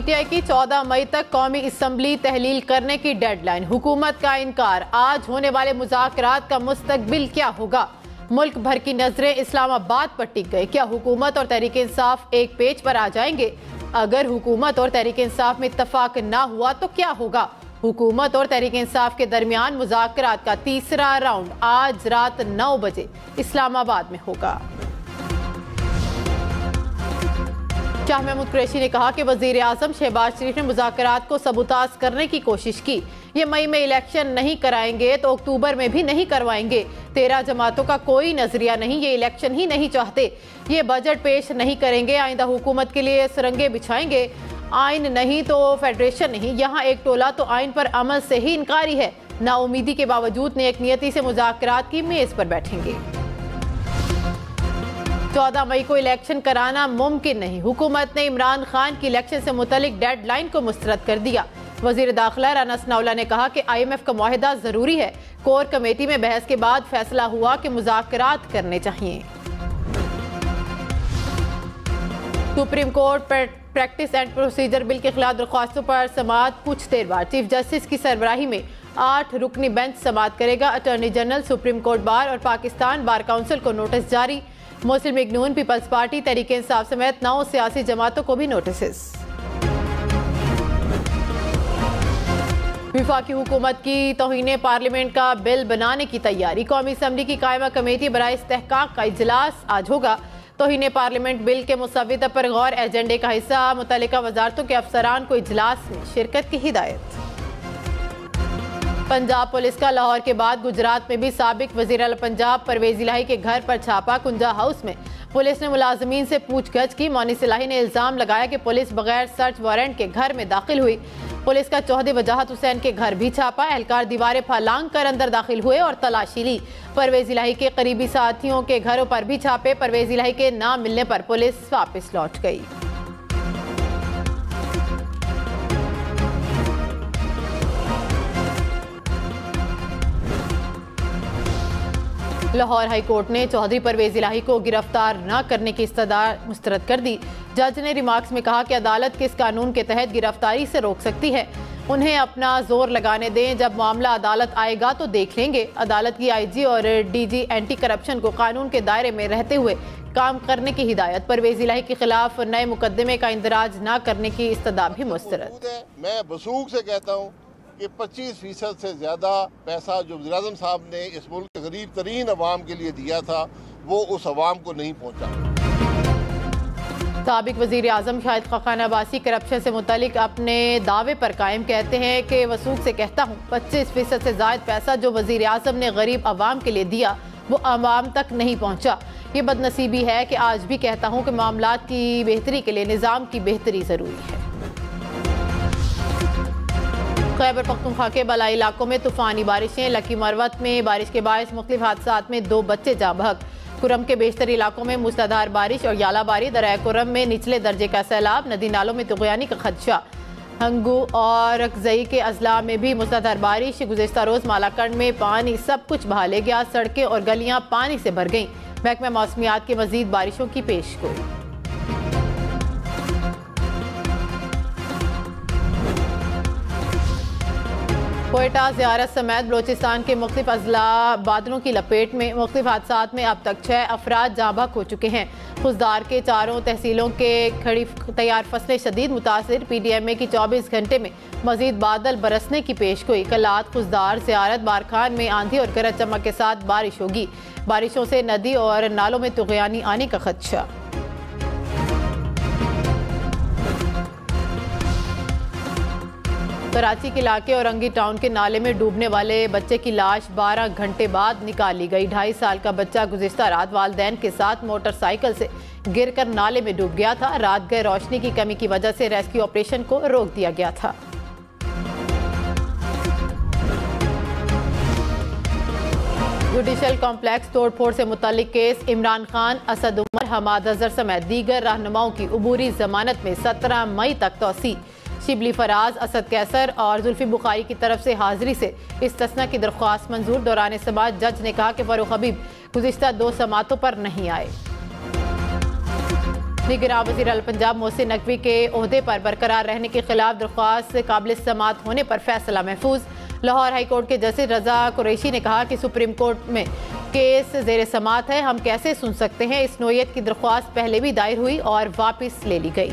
PTI की 14 मई तक कौमी असम्बली तहलील करने की डेडलाइन, हुकूमत का इनकार। आज होने वाले मुज़ाकरात का मुस्तकबिल क्या होगा? मुल्क भर की नजरें इस्लामाबाद पर टिक गई। क्या हुकूमत और तहरीक इंसाफ एक पेज पर आ जाएंगे? अगर हुकूमत और तहरीक इंसाफ में इत्तफाक ना हुआ तो क्या होगा? हुकूमत और तहरीक इंसाफ के दरमियान मुज़ाकरात का तीसरा राउंड आज रात 9 बजे इस्लामाबाद में होगा। शाह महमूद कुरैशी ने कहा कि वजीर आजम शहबाज शरीफ ने मुज़ाकरात को सबूताज करने की कोशिश की। ये मई में इलेक्शन नहीं कराएंगे तो अक्टूबर में भी नहीं करवाएंगे। 13 जमातों का कोई नजरिया नहीं, ये इलेक्शन ही नहीं चाहते। ये बजट पेश नहीं करेंगे, आइंदा हुकूमत के लिए सुरंगे बिछाएंगे। आइन नहीं तो फेडरेशन नहीं, यहाँ एक टोला तो आइन पर अमल से ही इनकारी है। नाउमीदी के बावजूद नेक नियति से मुज़ाकरात की मेज पर बैठेंगे। 14 मई को इलेक्शन कराना मुमकिन नहीं। हुकूमत ने इमरान खान की इलेक्शन से मुतलिक डेडलाइन को मुस्तरद कर दिया। वजीर दाखिला राना सनाउल्लाह ने कहा कि IMF का मुआहिदा जरूरी है। कोर कमेटी में बहस के बाद फैसला हुआ कि मुज़ाकरात करने चाहिए। Supreme court practice and procedure bill के खिलाफ दरख्वास्तों पर समाअत कुछ देर बाद चीफ जस्टिस की सरबराही में 8 रुकनी बेंच समाअत करेगा। Attorney general, supreme court bar और पाकिस्तान बार काउंसिल को नोटिस जारी। मुस्लिम लीग नून, पीपल्स पार्टी, तहरीक इंसाफ समेत 9 सियासी जमातों को भी नोटिस। विफाकी हुकूमत की तौहीन पार्लियामेंट का बिल बनाने की तैयारी। कौमी असम्बली की कायमा कमेटी बराए इस्तेहकाक का इजलास आज होगा। तौहीन पार्लियामेंट बिल के मुसव्विदा पर गौर एजेंडे का हिस्सा। मुतल्लिका वजारतों के अफसरान को इजलास में शिरकत की हिदायत। पंजाब पुलिस का लाहौर के बाद गुजरात में भी साबिक वजीर आला पंजाब परवेज इलाही के घर पर छापा। कुंजा हाउस में पुलिस ने मुलाजमीन से पूछगछ की। मोनिस इलाही ने इल्जाम लगाया कि पुलिस बगैर सर्च वारंट के घर में दाखिल हुई। पुलिस का चौहदी वजाहत हुसैन के घर भी छापा। एहलकार दीवारें फालांग कर अंदर दाखिल हुए और तलाशी ली। परवेज इलाही के करीबी साथियों के घरों पर भी छापे। परवेज इलाही के ना मिलने पर पुलिस वापस लौट गई। लाहौर हाई कोर्ट ने चौधरी परवेज इलाही को गिरफ्तार न करने की इस्तदा मुस्तरद कर दी। जज ने रिमार्क्स में कहा कि अदालत किस कानून के तहत गिरफ्तारी से रोक सकती है, उन्हें अपना जोर लगाने दें। जब मामला अदालत आएगा तो देख लेंगे। अदालत की IG और DG एंटी करप्शन को कानून के दायरे में रहते हुए काम करने की हिदायत। परवेज इलाही के खिलाफ नए मुकदमे का इंदराज न करने की इस्तदा भी मुस्तरद। मैं वसूख से कहता हूँ कि 25% से ज़्यादा पैसा जो वज़ीर आज़म साहब ने इस मुल्क के गरीब तरीन अवाम के लिए दिया था वो उस अवाम को नहीं पहुँचा। साबिक वज़ीर आज़म शाहिद खाकान अब्बासी करप्शन से मुतालिक अपने दावे पर कायम कहते हैं कि वसूख से कहता हूँ 25% से ज़ायद पैसा जो वज़ीर आज़म ने गरीब अवाम के लिए दिया वो अवाम तक नहीं पहुँचा। ये बदनसीबी है कि आज भी कहता हूँ कि मामलात की बेहतरी के लिए निज़ाम की बेहतरी ज़रूरी है। खैबर पख्तूनख्वा के बलाई इलाकों में तूफानी बारिशें। लकी मरवत में बारिश के बायस मुख्तलिफ हादसात में 2 बच्चे जाँ बहक। कुरम के बेशतर इलाकों में मूसलाधार बारिश और यालाबारी। दरिया कुरम में निचले दर्जे का सैलाब। नदी नालों में तुग़यानी का खदशा। हंगू और अकजई के अजला में भी मूसलाधार बारिश। गुज़िश्ता रोज़ मालाकंड में पानी सब कुछ बहा ले गया। सड़कें और गलियां पानी से भर गईं। महकमा मौसमियात की मजीद बारिशों की पेशगोई। कोयटा ज़ियारत समेत बलोचिस्तान के मुख्तलिफ अजला बादलों की लपेट में। मुख्तलिफ हादसात में अब तक 6 अफराद जाँ बहक हो चुके हैं। खुजदार के 4 तहसीलों के खड़ी तैयार फसलें शदीद मुतासिर। PDMA की 24 घंटे में मजीद बादल बरसने की पेशगोई। कलात, खुजदार, ज़ियारत, बारखान में आंधी और गरज चमक के साथ बारिश होगी। बारिशों से नदी और नालों में तुग़यानी आने का खदशा। कराची के इलाके और रंगी टाउन के नाले में डूबने वाले बच्चे की लाश 12 घंटे बाद निकाली गई। 2.5 साल का बच्चा गुज़िश्ता रात वालिदैन के साथ मोटरसाइकिल से गिरकर नाले में डूब गया था। रात गए रोशनी की कमी की वजह से रेस्क्यू ऑपरेशन को रोक दिया गया था। जुडिशल कॉम्प्लेक्स तोड़फोड़ से मुतल्लिक केस। इमरान खान, असद उमर, हमाद अजहर समेत दीगर रहनुमाओं की उबूरी जमानत में 17 मई तक तौसी। शिबली फराज, असद कैसर और जुल्फी बुखारी की तरफ से हाजिरी से इस्तिस्ना की दरख्वास्त मंजूर। दौरान समाअत जज ने कहा कि फरूख हबीब गुज़िश्ता 2 समातों पर नहीं आए। निगरान वज़ीर आला पंजाब मोहसिन नकवी के ओहदे पर बरकरार रहने के खिलाफ दरख्वास्त काबिल समाअत होने पर फैसला महफूज। लाहौर हाई कोर्ट के जस्टिस रजा कुरैशी ने कहा कि सुप्रीम कोर्ट में केस ज़ेर समाअत है, हम कैसे सुन सकते हैं। इस नोयत की दरख्वास्त पहले भी दायर हुई और वापस ले ली गई।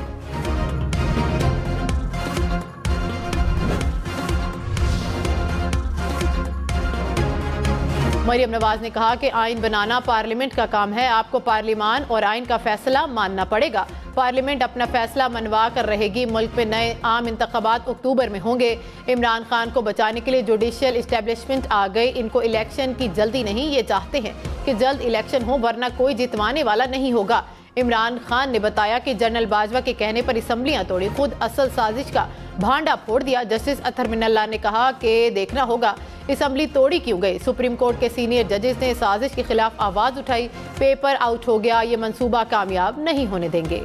मरियम नवाज ने कहा कि आइन बनाना पार्लियामेंट का काम है, आपको पार्लियामान और आइन का फैसला मानना पड़ेगा। पार्लियामेंट अपना फैसला मनवा कर रहेगी। मुल्क में नए आम इंतखाबात अक्टूबर में होंगे। इमरान खान को बचाने के लिए जुडिशियल इस्टेब्लिशमेंट आ गई। इनको इलेक्शन की जल्दी नहीं, ये चाहते हैं कि जल्द इलेक्शन हो, वरना कोई जितवाने वाला नहीं होगा। इमरान खान ने बताया कि जनरल बाजवा के कहने पर असम्बलियां तोड़ी, खुद असल साजिश का भांडा फोड़ दिया। जस्टिस अतहर मिनल्ला ने कहा कि देखना होगा असम्बली तोड़ी क्यों गई। सुप्रीम कोर्ट के सीनियर जजेस ने साजिश के खिलाफ आवाज उठाई। पेपर आउट हो गया, ये मंसूबा कामयाब नहीं होने देंगे।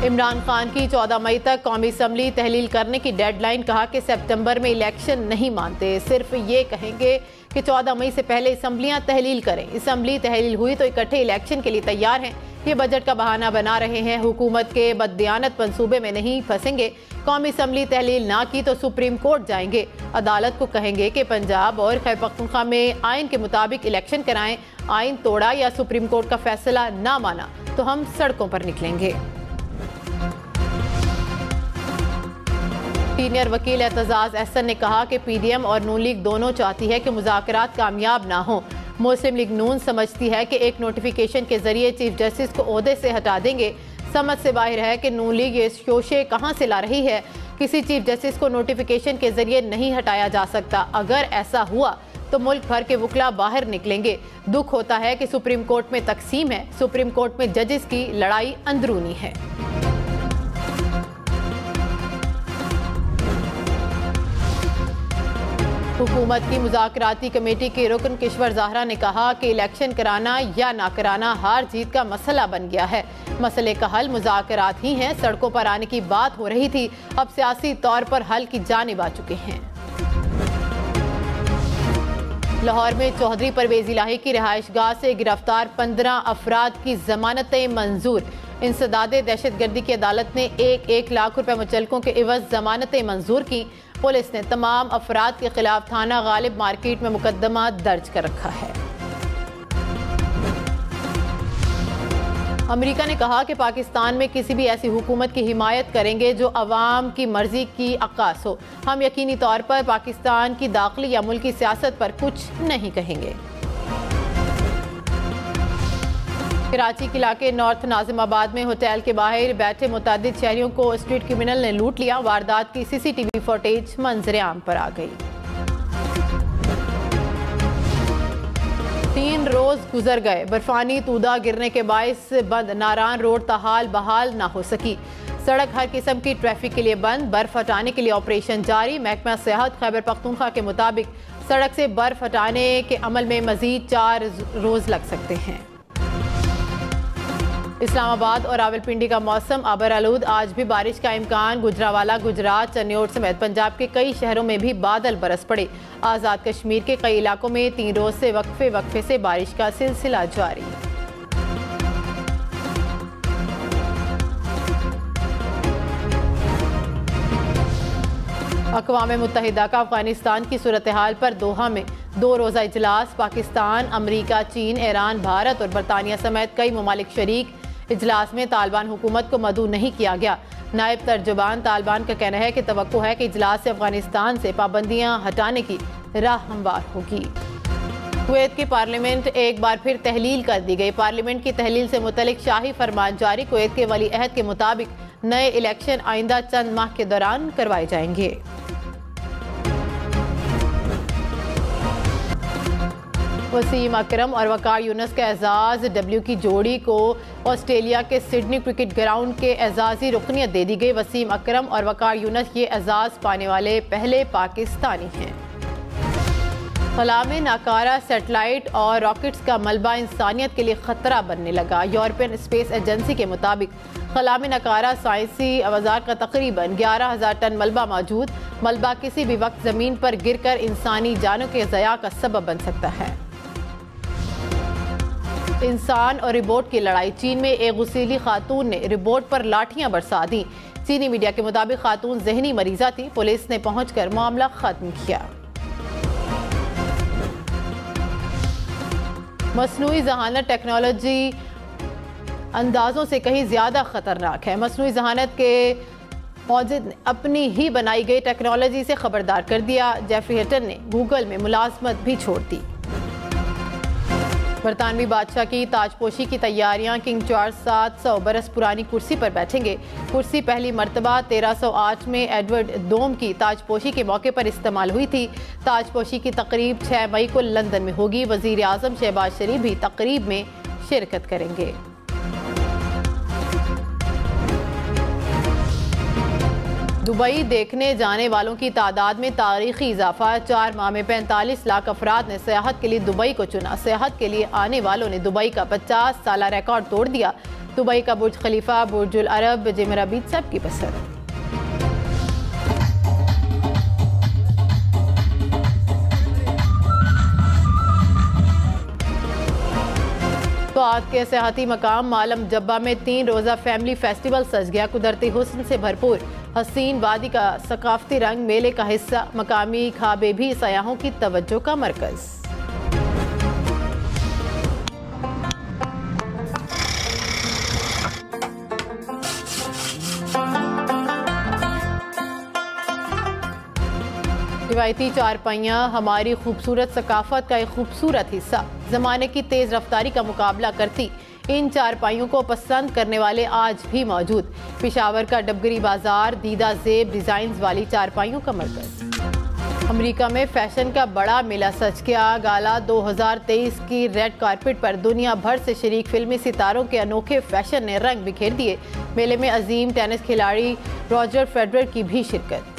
इमरान खान की 14 मई तक कौमी असम्बली तहलील करने की डेडलाइन। कहा कि सितंबर में इलेक्शन नहीं मानते, सिर्फ ये कहेंगे कि 14 मई से पहले असम्बलियां तहलील करें। असम्बली तहलील हुई तो इकट्ठे इलेक्शन के लिए तैयार हैं। ये बजट का बहाना बना रहे हैं। हुकूमत के बददियानत मंसूबे में नहीं फंसेंगे। कौमी असम्बली तहलील ना की तो सुप्रीम कोर्ट जाएंगे। अदालत को कहेंगे कि पंजाब और खैबर पख्तूनख्वा में आइन के मुताबिक इलेक्शन कराएं। आइन तोड़ा या सुप्रीम कोर्ट का फैसला ना माना तो हम सड़कों पर निकलेंगे। सीनियर वकील एतजाज अहसन ने कहा कि पीडीएम और नून लीग दोनों चाहती है कि मुज़ाकरात कामयाब ना हो। मुस्लिम लीग नून समझती है कि एक नोटिफिकेशन के जरिए चीफ जस्टिस को ओहदे से हटा देंगे। समझ से बाहर है कि नून लीग ये शोशे कहां से ला रही है। किसी चीफ जस्टिस को नोटिफिकेशन के जरिए नहीं हटाया जा सकता। अगर ऐसा हुआ तो मुल्क भर के वकला बाहर निकलेंगे। दुख होता है कि सुप्रीम कोर्ट में तकसीम है। सुप्रीम कोर्ट में जजेस की लड़ाई अंदरूनी है। हुकूमत की मुज़ाकराती कमेटी के रुकन किश्वर ज़ाहरा ने कहा कि इलेक्शन कराना या ना कराना हार जीत का मसला बन गया है। मसले का हल मुज़ाकरात ही हैं। सड़कों पर आने की बात हो रही थी, अब सियासी तौर पर हल की जानिब आ चुके हैं। लाहौर में चौधरी परवेज इलाही की रिहाइशगाह से गिरफ्तार 15 अफराद की जमानतें मंजूर। इंसदादे दहशतगर्दी की अदालत ने 1-1 लाख रुपए मुचलकों के इवज जमानतें मंजूर की। पुलिस ने तमाम अफराद के खिलाफ थाना गालिब मार्केट में मुकदमा दर्ज कर रखा है। अमेरिका ने कहा कि पाकिस्तान में किसी भी ऐसी हुकूमत की हिमायत करेंगे जो अवाम की मर्जी की अक्कास हो। हम यकीनी तौर पर पाकिस्तान की दाखिली या मुल्की सियासत पर कुछ नहीं कहेंगे। कराची के इलाके नॉर्थ नाजिमाबाद में होटल के बाहर बैठे मुतअद्दिद शहरियों को स्ट्रीट क्रिमिनल ने लूट लिया। वारदात की सीसीटीवी फुटेज मंजर आम पर आ गई। 3 रोज गुजर गए, बर्फानी तूदा गिरने के बायस बंद नारान रोड ताहाल बहाल ना हो सकी। सड़क हर किस्म की ट्रैफिक के लिए बंद। बर्फ हटाने के लिए ऑपरेशन जारी। महकमा सेहत खैबर पख्तूनख्वा के मुताबिक सड़क से बर्फ हटाने के अमल में मजीद 4 रोज लग सकते हैं। इस्लामाबाद और रावलपिंडी का मौसम अबर आलूद। आज भी बारिश का इम्कान। गुजरावाला, गुजरात, चन्योट समेत पंजाब के कई शहरों में भी बादल बरस पड़े। आज़ाद कश्मीर के कई इलाकों में 3 रोज से वक्फे से बारिश का सिलसिला जारी। अक़वाम मुत्तहिदा का अफगानिस्तान की सूरत हाल पर दोहा में 2 रोज़ा इजलास। पाकिस्तान, अमरीका, चीन, ईरान, भारत और बरतानिया समेत कई ममालिक शरीक। इजलास में तालिबान हुकूमत को मदऊ नहीं किया गया। नायब तर्जुबान तालिबान का कहना है कि तवक्को है कि इजलास से अफगानिस्तान से पाबंदियां हटाने की राह हमवार होगी। कुवैत की पार्लियामेंट एक बार फिर तहलील कर दी गई। पार्लियामेंट की तहलील से मुतल्लिक शाही फरमान जारी। कुवैत के वली अहद के मुताबिक नए इलेक्शन आइंदा चंद माह के दौरान करवाए जाएंगे। वसीम अकरम और वकार यूनुस का एजाज डब्ल्यू की जोड़ी को ऑस्ट्रेलिया के सिडनी क्रिकेट ग्राउंड के एजाजी रुकनियत दे दी गई। वसीम अकरम और वकार यूनुस ये एजाज पाने वाले पहले पाकिस्तानी हैं। खला में नाकारा सैटेलाइट और रॉकेट्स का मलबा इंसानियत के लिए खतरा बनने लगा। यूरोपियन स्पेस एजेंसी के मुताबिक खला में नाकारा साइंसी औजार का तकरीबन 11,000 टन मलबा मौजूद। मलबा किसी भी वक्त जमीन पर गिरकर इंसानी जानों के ज़या का सबब बन सकता है। इंसान और रोबोट की लड़ाई। चीन में एक गुस्सैली खातून ने रोबोट पर लाठियां बरसा दी। चीनी मीडिया के मुताबिक खातून जहनी मरीजा थी। पुलिस ने पहुंचकर मामला खत्म किया। मसनूई जहानत टेक्नोलॉजी अंदाजों से कहीं ज्यादा खतरनाक है। मसनूई जहानत के मौजूद ने अपनी ही बनाई गई टेक्नोलॉजी से खबरदार कर दिया। जेफरी हिटन ने गूगल में मुलाजमत भी छोड़ दी। बरतानवी बादशाह की ताजपोशी की तैयारियां। किंग चार्ल्स 700 बरस पुरानी कुर्सी पर बैठेंगे। कुर्सी पहली मरतबा 1308 में एडवर्ड दोम की ताजपोशी के मौके पर इस्तेमाल हुई थी। ताजपोशी की तकरीब 6 मई को लंदन में होगी। वजीर आजम शहबाज शरीफ भी तकरीब में शिरकत करेंगे। दुबई देखने जाने वालों की तादाद में तारीखी इजाफा। 4 माह में 45 लाख अफराद ने सियाहत के लिए दुबई को चुना। सियाहत के लिए आने वालों ने दुबई का 50 साला रिकॉर्ड तोड़ दिया। दुबई का बुर्ज खलीफा, बुर्जुल अरब, जिमरा बीच सबकी पसंद। तो आज के सियाहती मकाम मालम जब्बा में 3 रोज़ा फैमिली फेस्टिवल सज गया। कुदरती हुस्न से भरपूर हसीन वादी का सकाफती रंग मेले का हिस्सा। मकामी खाबे भी सयाहों की तवज्जो का मरकज। रिवायती चारपाइयाँ हमारी खूबसूरत सकाफत का एक खूबसूरत हिस्सा। ज़माने की तेज़ रफ्तारी का मुकाबला करती इन चारपाइयों को पसंद करने वाले आज भी मौजूद। पेशावर का डबगरी बाजार दीदा जेब डिज़ाइंस वाली चारपाइयों का मरकज। अमेरिका में फैशन का बड़ा मेला सच गया। गाला 2023 की रेड कारपेट पर दुनिया भर से शरीक फिल्मी सितारों के अनोखे फैशन ने रंग बिखेर दिए। मेले में अजीम टेनिस खिलाड़ी रॉजर फेडरर की भी शिरकत।